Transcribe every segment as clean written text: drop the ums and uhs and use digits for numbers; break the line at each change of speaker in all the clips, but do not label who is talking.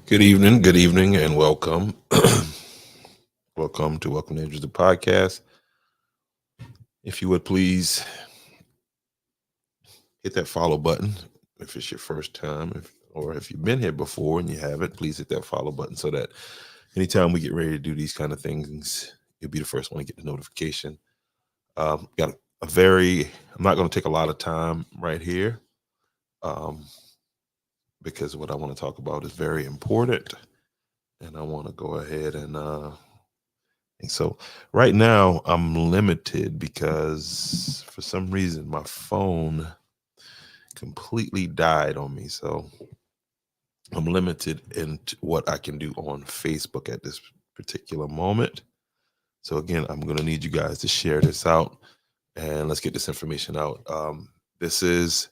Good evening, and welcome. Welcome to Angels the Podcast. If you would please hit that follow button if it's your first time, or if you've been here before and you haven't, please hit that follow button so that anytime we get ready to do these kind of things, you'll be the first one to get the notification. Got a very, I'm not going to take a lot of time right here um, because what I want to talk about is very important, and I want to go ahead and so right now I'm limited because for some reason my phone completely died on me. So I'm limited in what I can do on Facebook at this particular moment. So again, I'm going to need you guys to share this out and let's get this information out. This is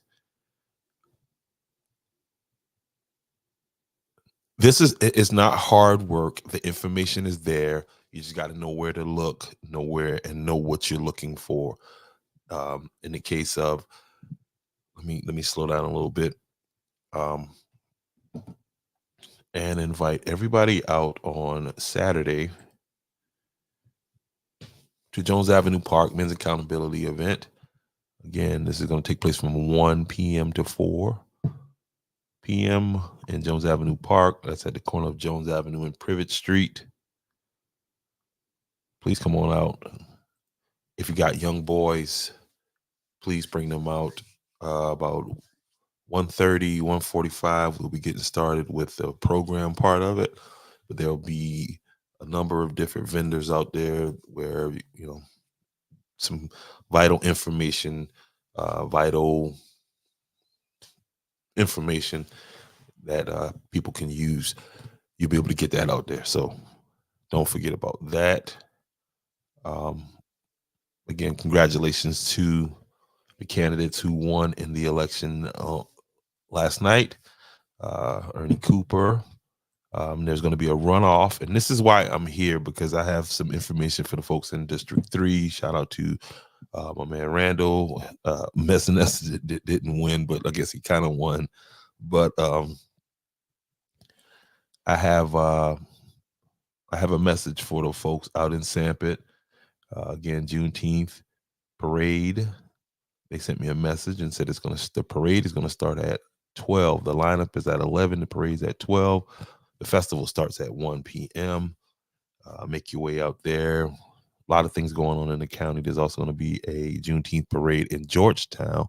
it's not hard work. The information is there. You just got to know where to look, know where, and know what you're looking for. In the case of let me slow down a little bit um, and invite everybody out on Saturday to Jones Avenue Park Men's Accountability event. Again, this is going to take place from 1 p.m. to 4 p.m. in Jones Avenue Park. That's at the corner of Jones Avenue and Privet Street. Please come on out. If you got young boys, please bring them out. About 1:30, 1:45, we'll be getting started with the program part of it. But there'll be a number of different vendors out there where, some vital information, vital information that people can use. You'll be able to get that out there. So don't forget about that. Um, Again, congratulations to the candidates who won in the election last night. Ernie Cooper. There's going to be a runoff, and this is why I'm here, because I have some information for the folks in District 3. Shout out to my man Randall. Messines didn't win, but I guess he kind of won. But I have a message for the folks out in Sampit. Again, Juneteenth parade. They sent me a message and said the parade is gonna start at 12. The lineup is at 11. The parade's at 12. The festival starts at 1 p.m. Make your way out there. A lot of things going on in the county. There's also going to be a Juneteenth parade in Georgetown.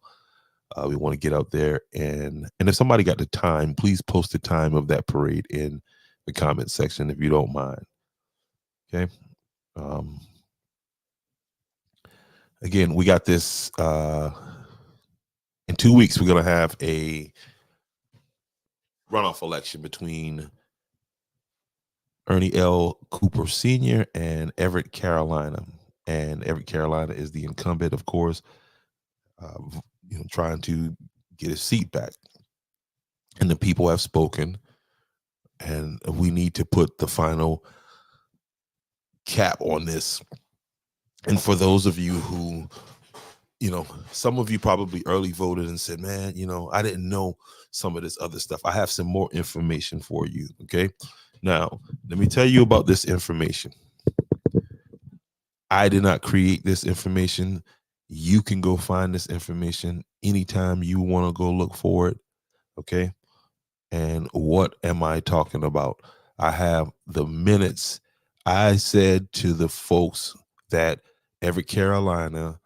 We want to get out there, and if somebody got the time, please post the time of that parade in the comment section if you don't mind. Okay. Again, we got this. In 2 weeks, we're going to have a runoff election between Ernie L. Cooper Sr. and Everett Carolina. And Everett Carolina is the incumbent, of course, trying to get his seat back. And the people have spoken, and we need to put the final cap on this. And for those of you who, some of you probably early voted and said, man, I didn't know some of this other stuff. I have some more information for you. Okay. Now, let me tell you about this information. I did not create this information. You can go find this information anytime you want to go look for it. Okay. And what am I talking about? I have the minutes. I said to the folks that Everett Carolina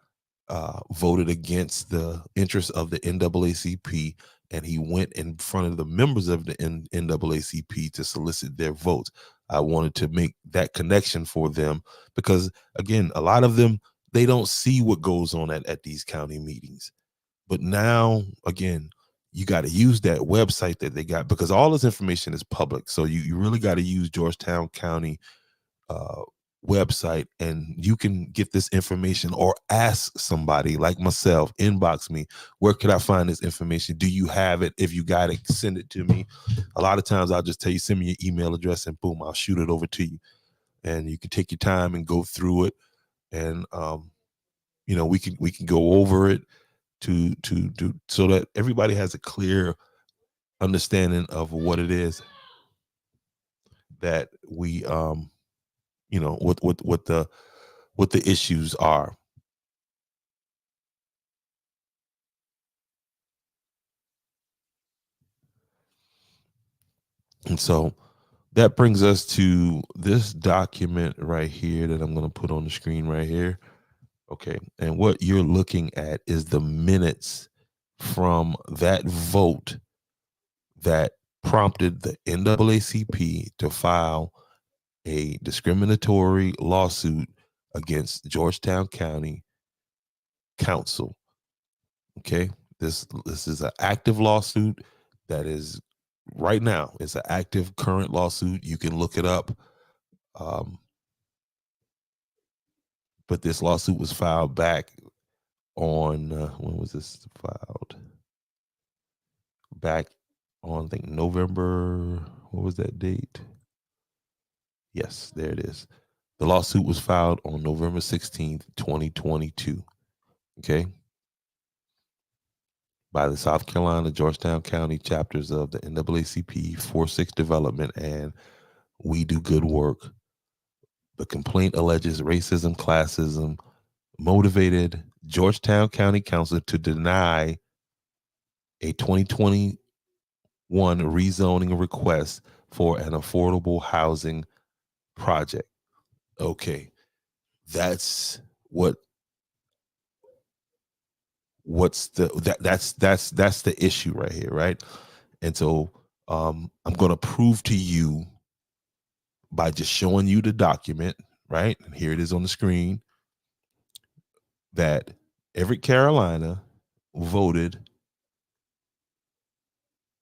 voted against the interests of the NAACP, and he went in front of the members of the NAACP to solicit their votes. I wanted to make that connection for them because, again, a lot of them, they don't see what goes on at these county meetings. But now, again, you got to use that website that they got, because all this information is public. So you really got to use Georgetown County website, and you can get this information, or ask somebody like myself, inbox me, where could I find this information? Do you have it? If you got it, send it to me. A lot of times I'll just tell you, send me your email address, and boom, I'll shoot it over to you, and you can take your time and go through it, and we can go over it to so that everybody has a clear understanding of what it is. that we what the issues are. And so that brings us to this document right here that I'm going to put on the screen right here. Okay. And what you're looking at is the minutes from that vote that prompted the NAACP to file a discriminatory lawsuit against Georgetown County Council. Okay. This is an active lawsuit that is right now. It's an active current lawsuit. You can look it up. But this lawsuit was filed back on when was this filed? Back on I think November. What was that date? Yes, there it is. The lawsuit was filed on November 16th, 2022. Okay. By the South Carolina, Georgetown County chapters of the NAACP, 4-6 Development, and We Do Good Work. The complaint alleges racism, classism, motivated Georgetown County Council to deny a 2021 rezoning request for an affordable housing project. Okay. That's what's that's the issue right here, right? And so I'm going to prove to you by just showing you the document, right? And here it is on the screen, that Everett, Carolina voted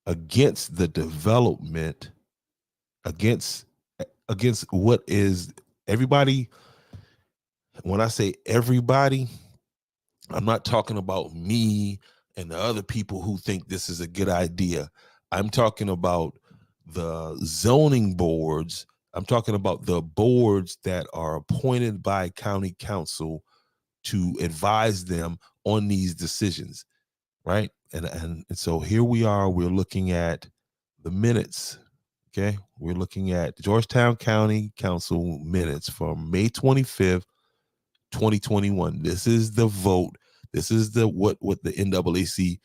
against the development, against what is everybody. When I say everybody, I'm not talking about me and the other people who think this is a good idea. I'm talking about the zoning boards. I'm talking about the boards that are appointed by county council to advise them on these decisions, right? And so here we are, we're looking at the minutes. Okay, we're looking at Georgetown County Council minutes from May 25th, 2021. This is the vote. This is the what the NAACP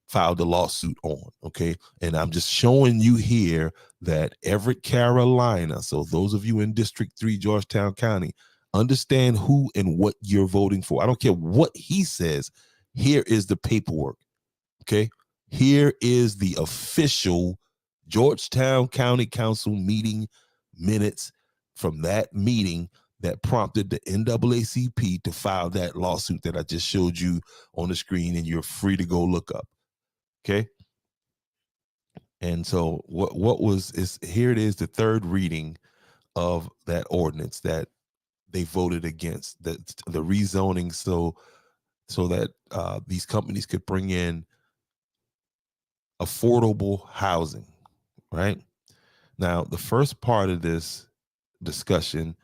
filed a lawsuit on. Okay, and I'm just showing you here that Everett, Carolina. So those of you in District 3, Georgetown County, understand who and what you're voting for. I don't care what he says. Here is the paperwork. Okay, here is the official Georgetown County Council meeting minutes from that meeting that prompted the NAACP to file that lawsuit that I just showed you on the screen, and you're free to go look up. Okay. And so what was is here it is, the third reading of that ordinance that they voted against, the rezoning, so that these companies could bring in affordable housing, right? Now, the first part of this discussion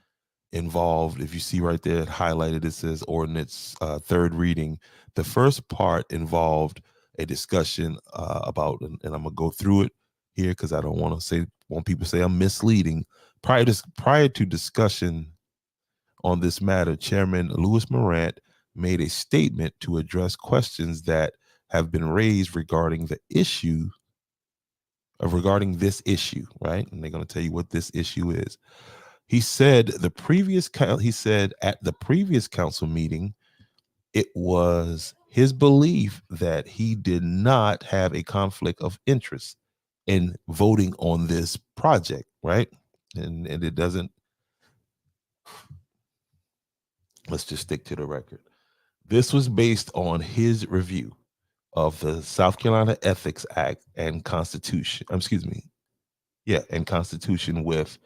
involved, if you see right there highlighted, it says ordinance third reading. The first part involved a discussion about, and I'm gonna go through it here because I don't want people to say I'm misleading. Prior to discussion on this matter, Chairman Louis Morant made a statement to address questions that have been raised regarding the issue regarding this issue, right? And they're going to tell you what this issue is. He said at the previous council meeting, it was his belief that he did not have a conflict of interest in voting on this project, right? And it doesn't. Let's just stick to the record. This was based on his review of the South Carolina Ethics Act and Constitution. Excuse me. Yeah, and Constitution with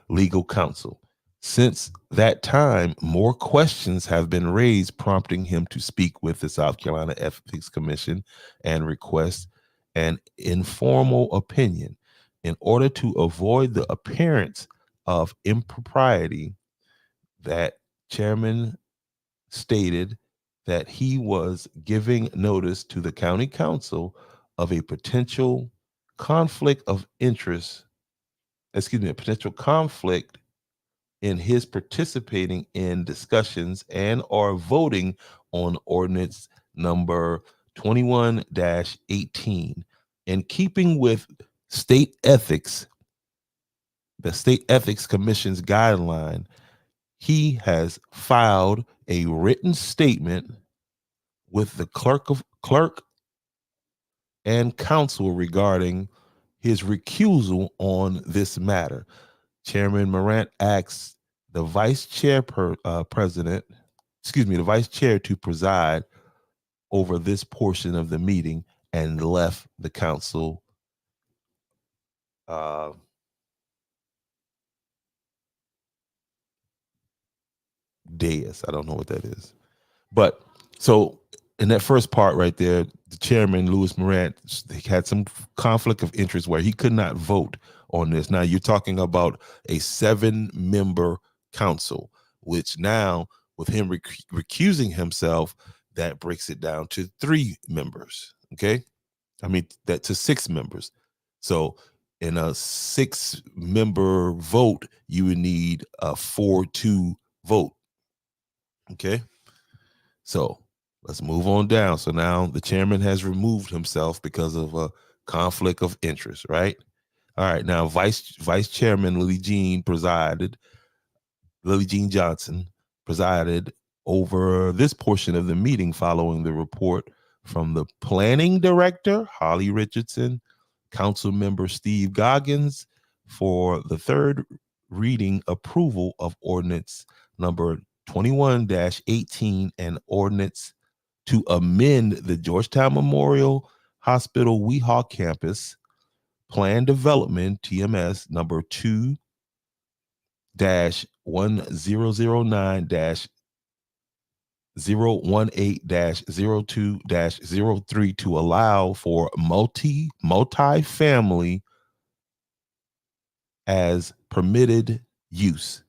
legal counsel. Since that time, more questions have been raised, prompting him to speak with the South Carolina Ethics Commission and request an informal opinion. In order to avoid the appearance of impropriety, that chairman stated that he was giving notice to the county council of a potential conflict of interest a potential conflict in his participating in discussions and or voting on ordinance number 21-18. In keeping with state ethics, the State Ethics Commission's guideline, he has filed a written statement with the clerk and counsel regarding his recusal on this matter. Chairman Morant asks the vice chair the vice chair to preside over this portion of the meeting and left the council dais. I don't know what that is. But so in that first part right there, the chairman, Louis Morant, had some conflict of interest where he could not vote on this. Now you're talking about a 7-member council, which now with him recusing himself, that breaks it down to 3 members. Okay. I mean, that to 6 members. So in a 6-member vote, you would need a 4-2 vote. Okay. So let's move on down. So now the chairman has removed himself because of a conflict of interest, right? All right. Now Vice Chairman Lily Jean Johnson presided over this portion of the meeting following the report from the planning director, Holly Richardson, council member Steve Goggins, for the third reading approval of ordinance number 21-18 and ordinance to amend the Georgetown Memorial Hospital Weehawk Campus Plan Development TMS number 2-1009-018-02-03 to allow for multi-family as permitted use.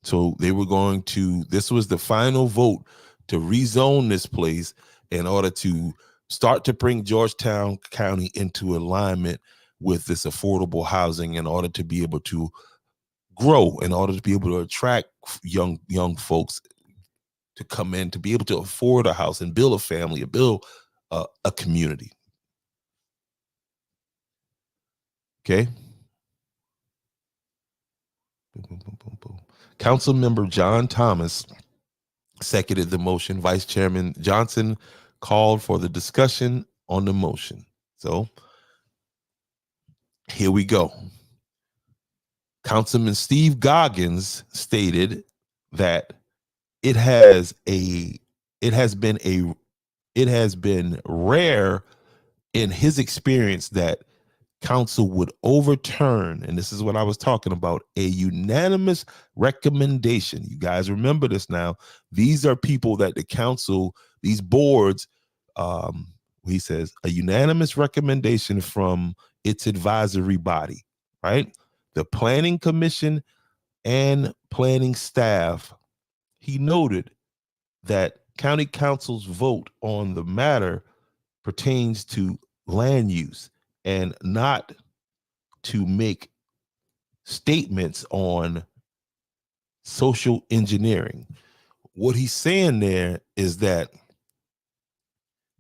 So they were going to, this was the final vote to rezone this place in order to start to bring Georgetown County into alignment with this affordable housing in order to be able to grow, in order to be able to attract young folks to come in, to be able to afford a house and build a family, and build a community. Okay. Council member John Thomas seconded the motion. Vice Chairman Johnson called for the discussion on the motion. So here we go. Councilman Steve Goggins stated that it has been rare in his experience that council would overturn, and this is what I was talking about, a unanimous recommendation. You guys remember this now. These are people that the council, these boards, he says, a unanimous recommendation from its advisory body, right? The planning commission and planning staff. He noted that county council's vote on the matter pertains to land use and not to make statements on social engineering. What he's saying there is that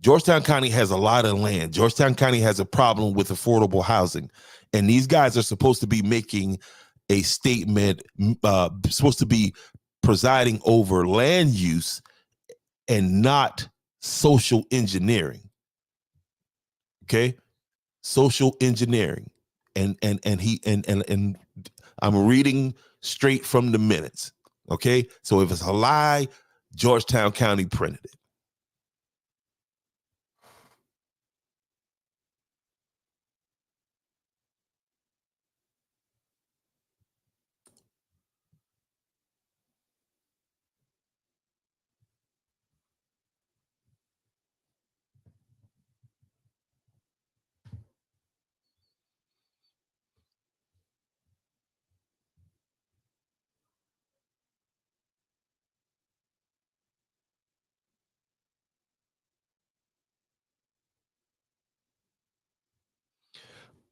Georgetown County has a lot of land. Georgetown County has a problem with affordable housing. And these guys are supposed to be making a statement, supposed to be presiding over land use and not social engineering. Okay? Social engineering. And I'm reading straight from the minutes. Okay? So if it's a lie, Georgetown County printed it.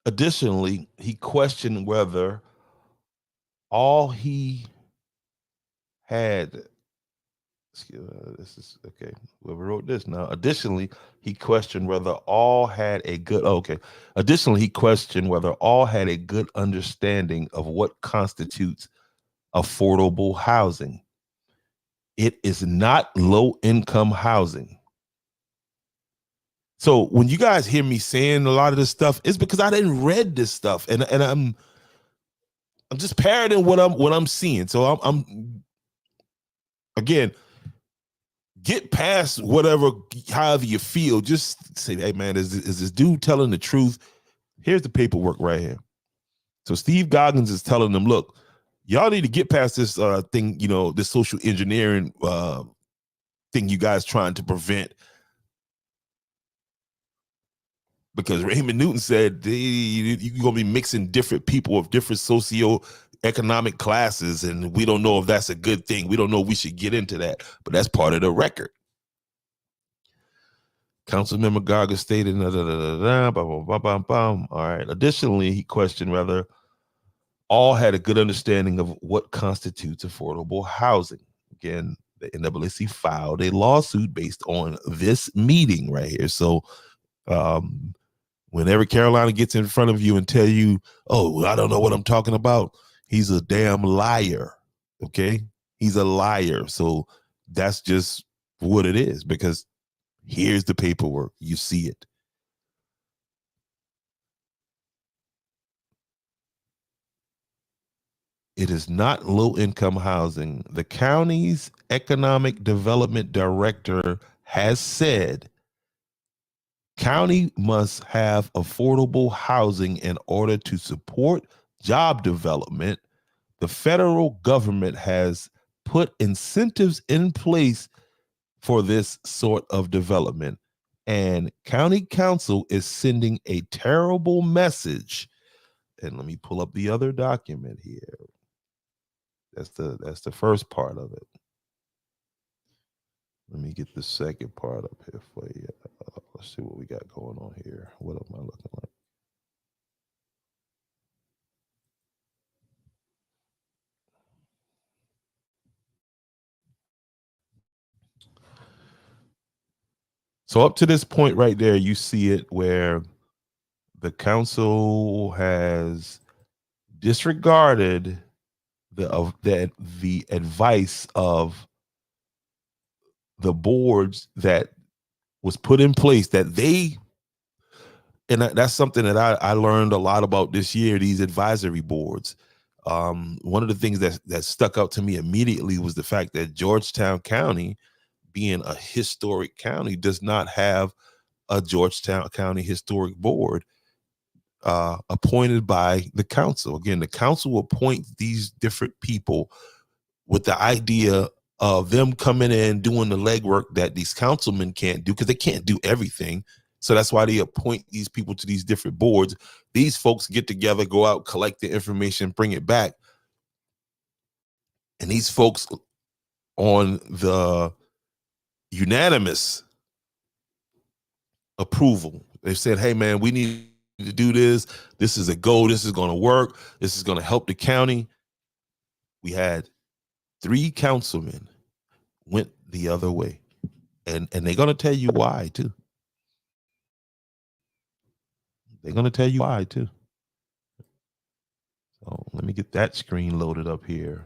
Additionally, he questioned whether all he had, this is okay. Whoever wrote this now. Additionally, he questioned whether all had a good. Okay. Additionally, he questioned whether all had a good understanding of what constitutes affordable housing. It is not low income housing. So when you guys hear me saying a lot of this stuff, it's because I didn't read this stuff, and I'm just parroting what I'm seeing. So I'm again, get past whatever, however you feel. Just say, hey man, is this dude telling the truth? Here's the paperwork right here. So Steve Goggins is telling them, look, y'all need to get past this thing, this social engineering thing you guys trying to prevent. Because Raymond Newton said you're going to be mixing different people of different socio-economic classes, and we don't know if that's a good thing. We don't know if we should get into that, but that's part of the record. Councilmember Gaga stated, all right. Additionally, he questioned whether all had a good understanding of what constitutes affordable housing. Again, the NAACP filed a lawsuit based on this meeting right here. So, whenever Carolina gets in front of you and tell you, oh, I don't know what I'm talking about, he's a damn liar. Okay? He's a liar. So that's just what it is, because here's the paperwork. You see it. It is not low income housing. The county's economic development director has said county must have affordable housing in order to support job development. The federal government has put incentives in place for this sort of development, and county council is sending a terrible message. And let me pull up the other document here. That's the first part of it. Let me get the second part up here for you. Let's see what we got going on here. What am I looking like? So up to this point right there, you see it where the council has disregarded the advice of the boards that was put in place, that they, and that's something that I learned a lot about this year, these advisory boards. One of the things that stuck out to me immediately was the fact that Georgetown County, being a historic county, does not have a Georgetown County Historic Board appointed by the council. Again, the council will appoint these different people with the idea of them coming in doing the legwork that these councilmen can't do, because they can't do everything. So that's why they appoint these people to these different boards. These folks get together, go out, collect the information, bring it back. And these folks, on the unanimous approval, they said, hey man, we need to do this. This is a goal. This is going to work. This is going to help the county. We had 3 councilmen went the other way. And they're going to tell you why too. They're going to tell you why too. So let me get that screen loaded up here.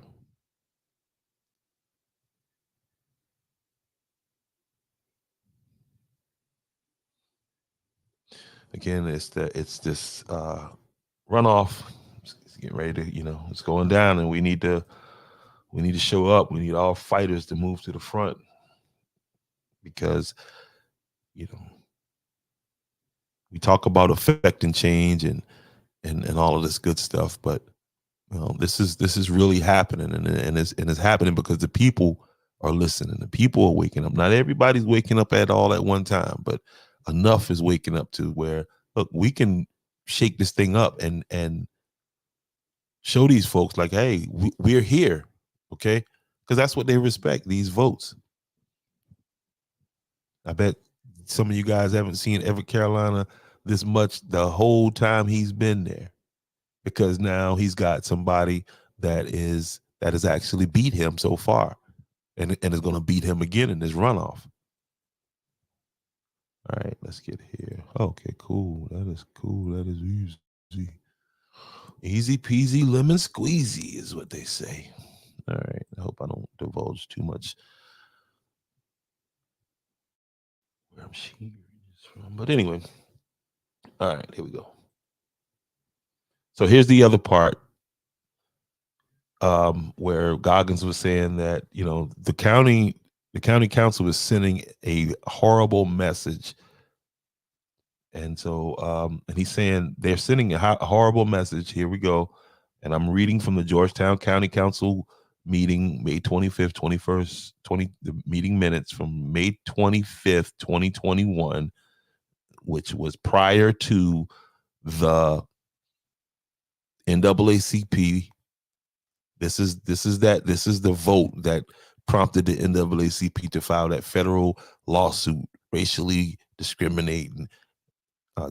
Again, it's this runoff. It's getting ready to, it's going down, and we need to show up. We need all fighters to move to the front, because we talk about affecting change and all of this good stuff, but this is really happening, and it's happening because the people are listening. The people are waking up. Not everybody's waking up at all at one time, but enough is waking up to where, look, we can shake this thing up and show these folks like, hey, we're here, okay? Because that's what they respect, these votes. I bet some of you guys haven't seen Everett Carolina this much the whole time he's been there, because now he's got somebody that has actually beat him so far, and is going to beat him again in this runoff. All right, let's get here. Okay, cool. That is cool. That is easy. Easy peasy lemon squeezy is what they say. All right. I hope I don't divulge too much where I'm shearing this from. But anyway, all right, here we go. So here's the other part, where Goggins was saying that, you know, the county council is sending a horrible message. And so, and he's saying they're sending a horrible message. Here we go. And I'm reading from the Georgetown County Council meeting, May 25th, 21st, the meeting minutes from May 25th, 2021, which was prior to the NAACP. This is the vote that prompted the NAACP to file that federal lawsuit, racially discriminating.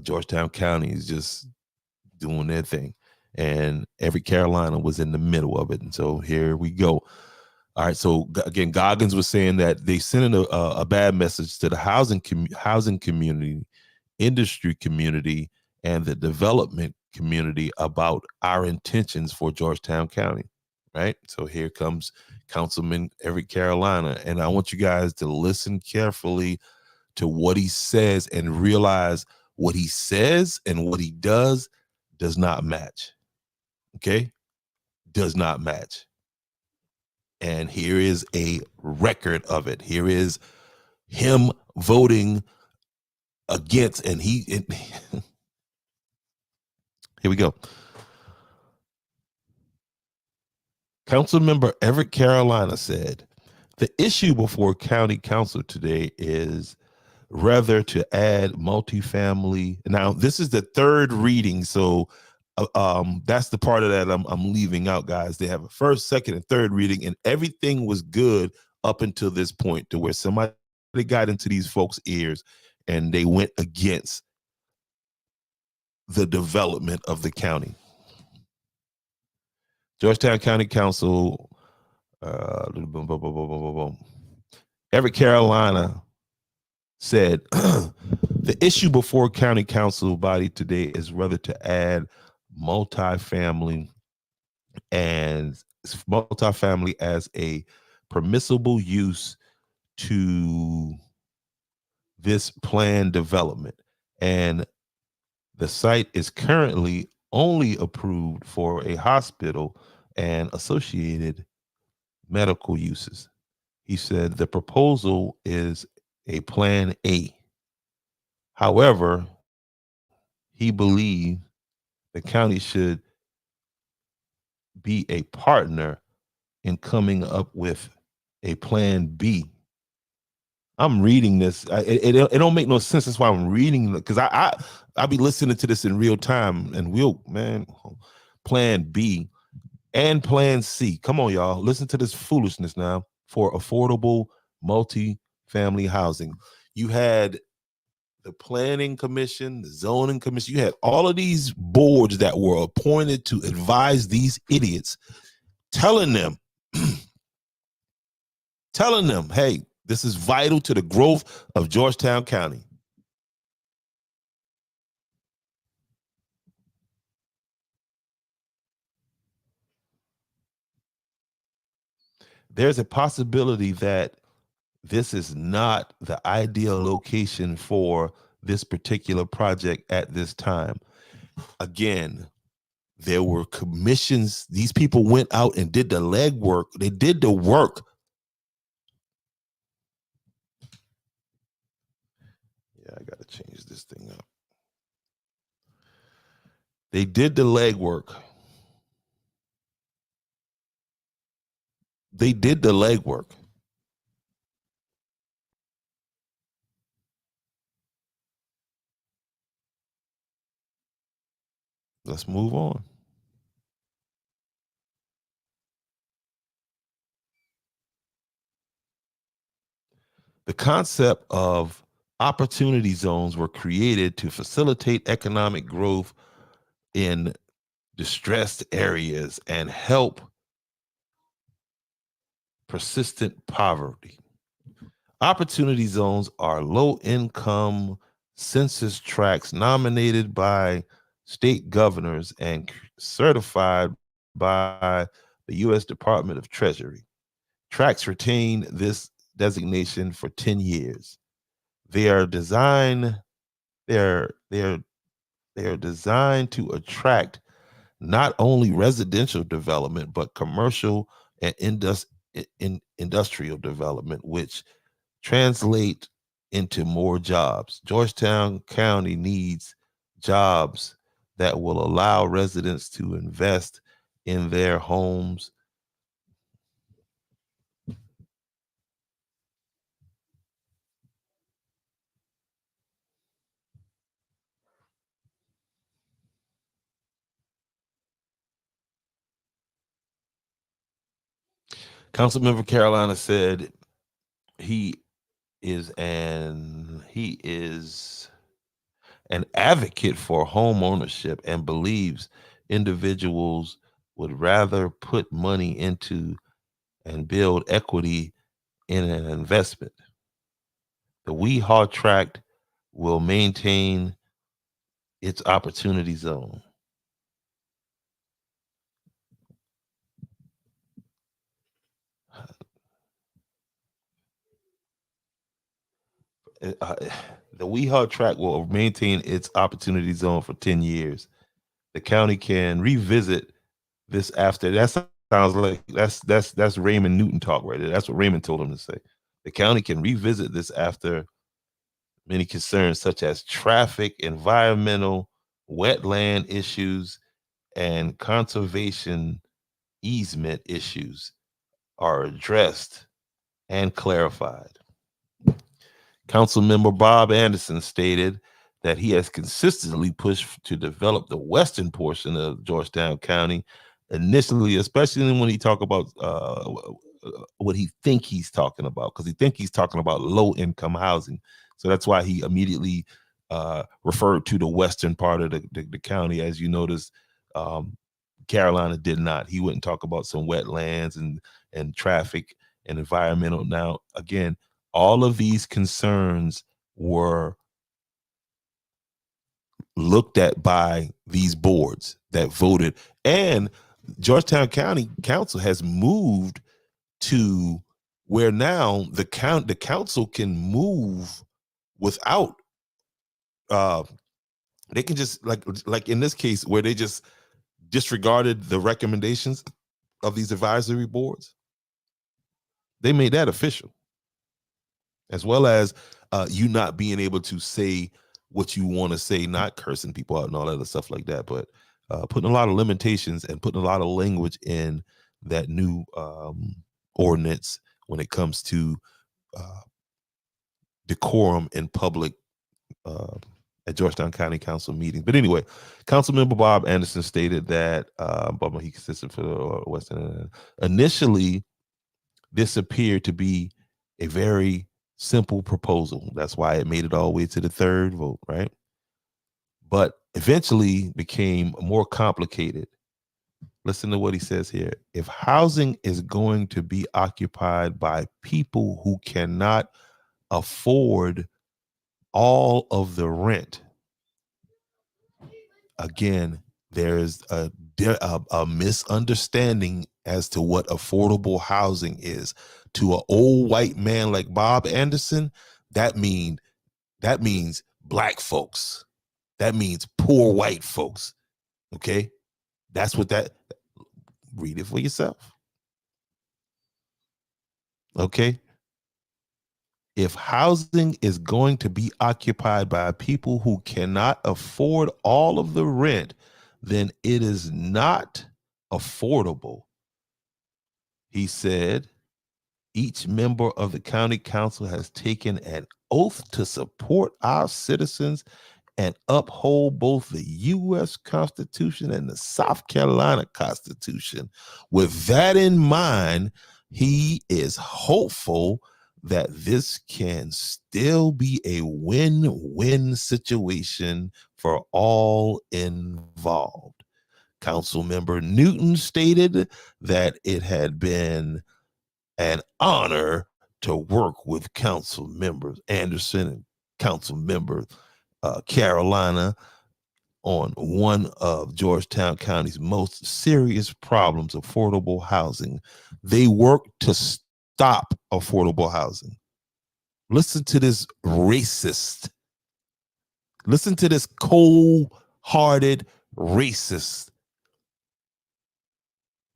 Georgetown County is just doing their thing, and Everett, Carolina was in the middle of it. And so here we go. All right. So again, Goggins was saying that they sent a bad message to the housing community, industry community, and the development community about our intentions for Georgetown County. Right. So here comes Councilman Everett, Carolina, and I want you guys to listen carefully to what he says and realize what he says and what he does not match. Okay? Does not match. And here is a record of it. Here is him voting against, and here we go. Councilmember Everett, Carolina said, the issue before County Council today is rather to add multifamily. Now, this is the third reading, so that's the part of that I'm leaving out, guys. They have a first, second, and third reading, and everything was good up until this point, to where somebody got into these folks' ears and they went against the development of the county. Georgetown County Council, Everett, Carolina said, the issue before County Council body today is whether to add multifamily as a permissible use to this planned development. And the site is currently only approved for a hospital and associated medical uses. He said the proposal is a plan A. However, he believes the county should be a partner in coming up with a plan B. I'm reading this. It don't make no sense. That's why I'm reading, because I be listening to this in real time, and plan B and plan C. Come on, y'all. Listen to this foolishness now. For affordable multi-family housing, you had the planning commission, the zoning commission. You had all of these boards that were appointed to advise these idiots, telling them, hey, this is vital to the growth of Georgetown County. There's a possibility that this is not the ideal location for this particular project at this time. Again, there were commissions. These people went out and did the legwork. They did the work. Yeah, I got to change this thing up. They did the legwork. They did the legwork. Let's move on. The concept of opportunity zones were created to facilitate economic growth in distressed areas and help persistent poverty. Opportunity zones are low-income census tracts nominated by state governors and certified by the U.S. Department of Treasury. Tracts retain this designation for 10 years. They are designed they are designed to attract not only residential development but commercial and industrial development, which translate into more jobs. Georgetown County needs jobs that will allow residents to invest in their homes. Councilmember Carolina said he is an advocate for home ownership and believes individuals would rather put money into and build equity in an investment. The Weehaw Tract will maintain its opportunity zone. The Weehaw Tract will maintain its opportunity zone for 10 years. The county can revisit this after. That sounds like that's Raymond Newton talk right there. That's what Raymond told him to say. The county can revisit this after many concerns such as traffic, environmental, wetland issues, and conservation easement issues are addressed and clarified. Councilmember Bob Anderson stated that he has consistently pushed to develop the western portion of Georgetown County initially, especially when he talk about what he think he's talking about, because he think he's talking about low-income housing. So that's why he immediately referred to the western part of the county. As you notice, Carolina did not. He wouldn't talk about some wetlands and traffic and environmental. Now, again, all of these concerns were looked at by these boards that voted, and Georgetown County Council has moved to where now the council can move without they can just like in this case where they just disregarded the recommendations of these advisory boards. They made that official, as well as you not being able to say what you want to say, not cursing people out and all that other stuff like that, but putting a lot of limitations and putting a lot of language in that new ordinance when it comes to decorum in public at Georgetown County Council meetings. But anyway, Councilmember Bob Anderson stated that he consisted for the Western. Initially, this appeared to be a very simple proposal. That's why it made it all the way to the third vote, right? But eventually became more complicated. Listen to what he says here. If housing is going to be occupied by people who cannot afford all of the rent, again, there's a misunderstanding as to what affordable housing is. To an old white man like Bob Anderson, that means black folks. That means poor white folks. Okay, that's what that. Read it for yourself. Okay. If housing is going to be occupied by people who cannot afford all of the rent, then it is not affordable. He said, each member of the county council has taken an oath to support our citizens and uphold both the U.S. Constitution and the South Carolina Constitution. With that in mind, he is hopeful that this can still be a win-win situation for all involved. Councilmember Newton stated that it had been an honor to work with council members Anderson and council member Carolina on one of Georgetown County's most serious problems, affordable housing. They work to stop affordable housing. Listen to this racist. Listen to this cold-hearted racist.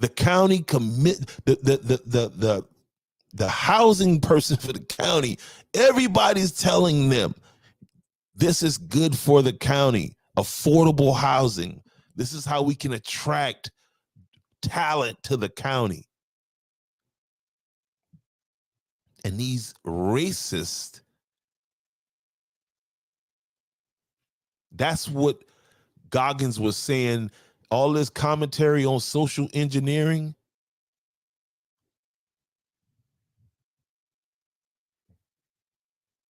The county the housing person for the county, everybody's telling them this is good for the county, affordable housing. This is how we can attract talent to the county. And these racists, that's what Goggins was saying, all this commentary on social engineering.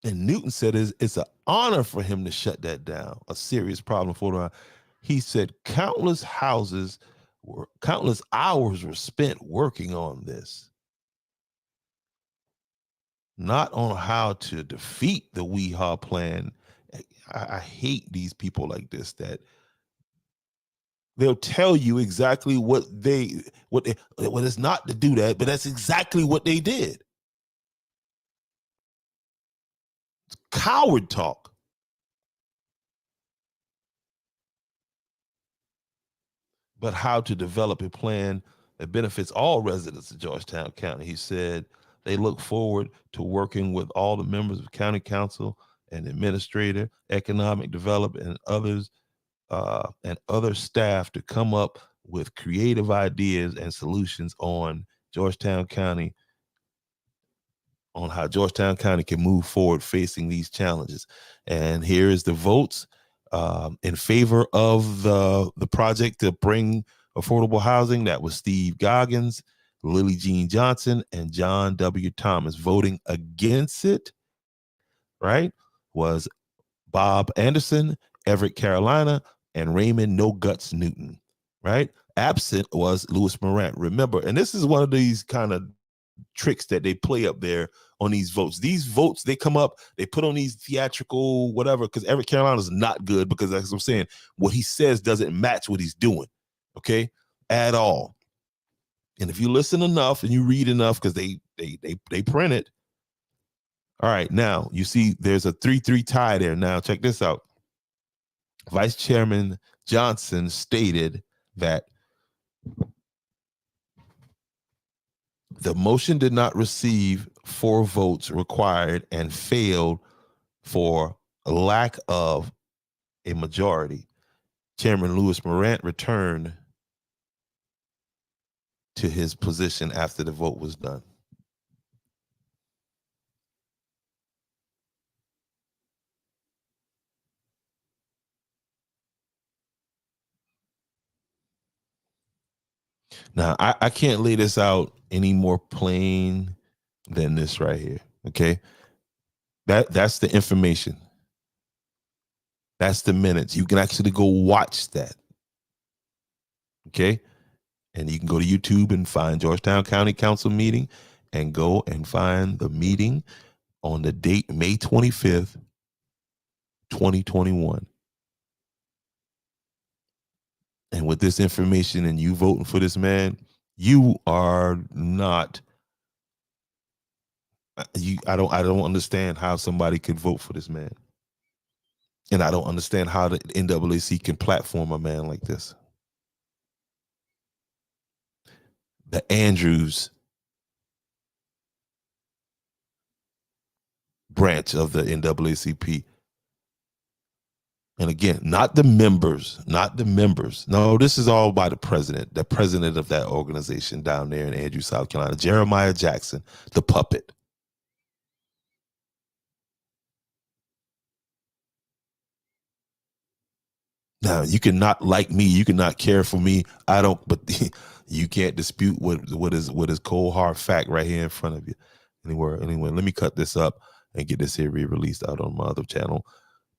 And Newton said it's an honor for him to shut that down, a serious problem for the. He said countless hours were spent working on this, not on how to defeat the WEHA plan. I hate these people like this, that they'll tell you exactly what it's not to do that, but that's exactly what they did. It's coward talk. But how to develop a plan that benefits all residents of Georgetown County. He said they look forward to working with all the members of county council and administrator, economic development, and others, and other staff to come up with creative ideas and solutions on Georgetown County, on how Georgetown County can move forward facing these challenges. And here is the votes in favor of the project to bring affordable housing. That was Steve Goggins, Lily Jean Johnson, and John W. Thomas. Voting against it, right, was Bob Anderson, Everett Carolina, and Raymond No Guts Newton, right? Absent was Louis Morant. Remember, and this is one of these kind of tricks that they play up there on these votes. These votes, they come up, they put on these theatrical whatever, because Everett Carolina is not good, because that's what I'm saying, what he says doesn't match what he's doing, okay, at all. And if you listen enough and you read enough, because they print it. All right, now you see there's a 3-3 tie there. Now check this out. Vice Chairman Johnson stated that the motion did not receive 4 votes required and failed for a lack of a majority. Chairman Louis Morant returned to his position after the vote was done. Now, I can't lay this out any more plain than this right here, okay? That's the information. That's the minutes. You can actually go watch that, okay? And you can go to YouTube and find Georgetown County Council meeting and go and find the meeting on the date May 25th, 2021. And with this information and you voting for this man, you are not, I don't understand how somebody could vote for this man. And I don't understand how the NAACP can platform a man like this. The Andrews branch of the NAACP. And again, not the members. No, this is all by the president of that organization down there in Andrews, South Carolina, Jeremiah Jackson, the puppet. Now, you can not like me, you can not care for me. I don't, but you can't dispute what is cold hard fact right here in front of you. Anyway, let me cut this up and get this here re-released out on my other channel.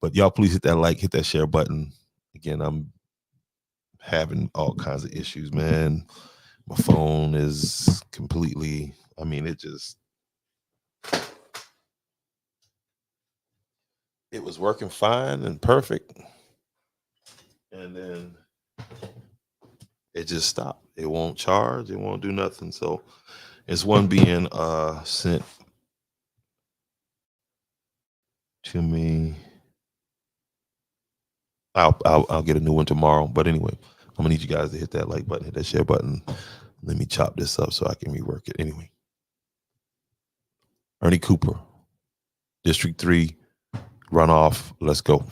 But y'all please hit that like, hit that share button. Again, I'm having all kinds of issues, man. My phone is completely, I mean, it was working fine and perfect. And then it just stopped. It won't charge. It won't do nothing. So it's one being sent to me. I'll get a new one tomorrow. But anyway, I'm gonna need you guys to hit that like button, hit that share button. Let me chop this up so I can rework it. Anyway, Ernie Cooper, District 3 runoff. Let's go.